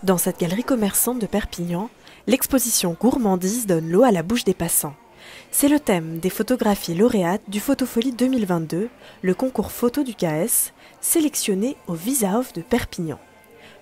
Dans cette galerie commerçante de Perpignan, l'exposition Gourmandise donne l'eau à la bouche des passants. C'est le thème des photographies lauréates du Photofolie 2022, le concours photo du KS, sélectionné au Visa Off de Perpignan.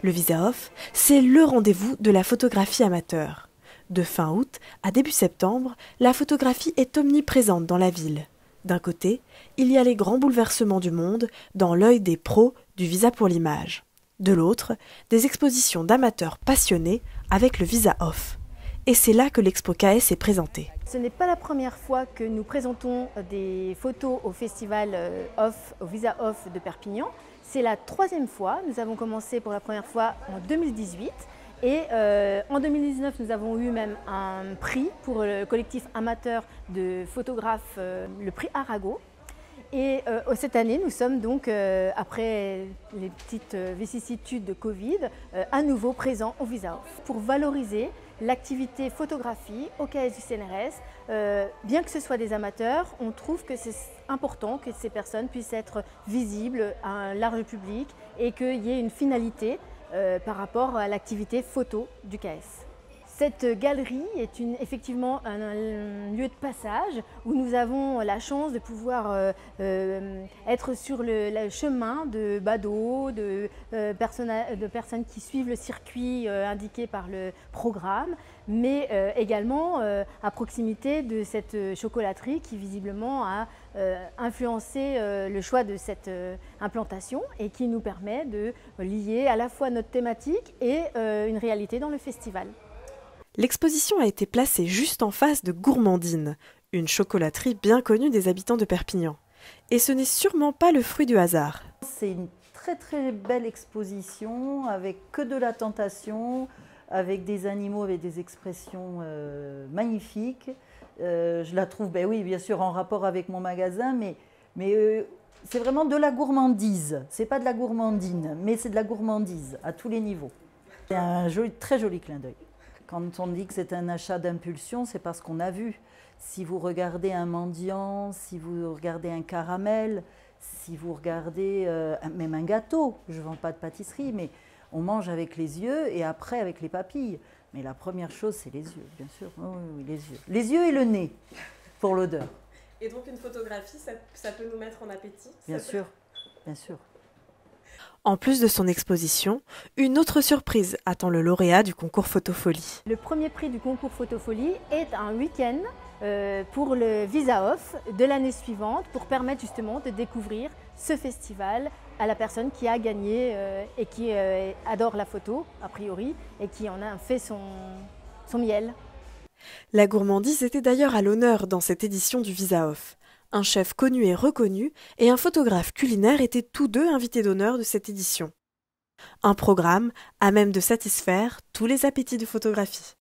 Le Visa Off, c'est le rendez-vous de la photographie amateur. De fin août à début septembre, la photographie est omniprésente dans la ville. D'un côté, il y a les grands bouleversements du monde dans l'œil des pros du Visa pour l'image. De l'autre, des expositions d'amateurs passionnés avec le Visa Off. Et c'est là que l'Expo KS est présentée. Ce n'est pas la première fois que nous présentons des photos au festival Off, au Visa Off de Perpignan. C'est la troisième fois. Nous avons commencé pour la première fois en 2018. Et en 2019, nous avons eu même un prix pour le collectif amateur de photographes, le prix Arago. Et cette année, nous sommes donc, après les petites vicissitudes de Covid, à nouveau présents au Visa Off pour valoriser l'activité photographie au KS du CNRS. Bien que ce soit des amateurs, on trouve que c'est important que ces personnes puissent être visibles à un large public et qu'il y ait une finalité par rapport à l'activité photo du KS. Cette galerie est effectivement un lieu de passage où nous avons la chance de pouvoir être sur le chemin de badauds, de personnes qui suivent le circuit indiqué par le programme, mais également à proximité de cette chocolaterie qui visiblement a influencé le choix de cette implantation et qui nous permet de lier à la fois notre thématique et une réalité dans le festival. L'exposition a été placée juste en face de Gourmandine, une chocolaterie bien connue des habitants de Perpignan. Et ce n'est sûrement pas le fruit du hasard. C'est une très belle exposition avec que de la tentation, avec des animaux, avec des expressions magnifiques. Je la trouve, ben oui, bien sûr, en rapport avec mon magasin, mais c'est vraiment de la gourmandise. C'est pas de la gourmandine, mais c'est de la gourmandise à tous les niveaux. C'est un très joli clin d'œil. Quand on dit que c'est un achat d'impulsion, c'est parce qu'on a vu. Si vous regardez un mendiant, si vous regardez un caramel, si vous regardez même un gâteau, je ne vends pas de pâtisserie, mais on mange avec les yeux et après avec les papilles. Mais la première chose, c'est les yeux, bien sûr. Oh, oui, les yeux. Les yeux et le nez, pour l'odeur. Et donc une photographie, ça peut nous mettre en appétit? Bien sûr, bien sûr. En plus de son exposition, une autre surprise attend le lauréat du concours Photofolie. Le premier prix du concours Photofolie est un week-end pour le Visa Off de l'année suivante pour permettre justement de découvrir ce festival à la personne qui a gagné et qui adore la photo, a priori, et qui en a fait son miel. La gourmandise était d'ailleurs à l'honneur dans cette édition du Visa Off. Un chef connu et reconnu et un photographe culinaire étaient tous deux invités d'honneur de cette édition. Un programme à même de satisfaire tous les appétits de photographie.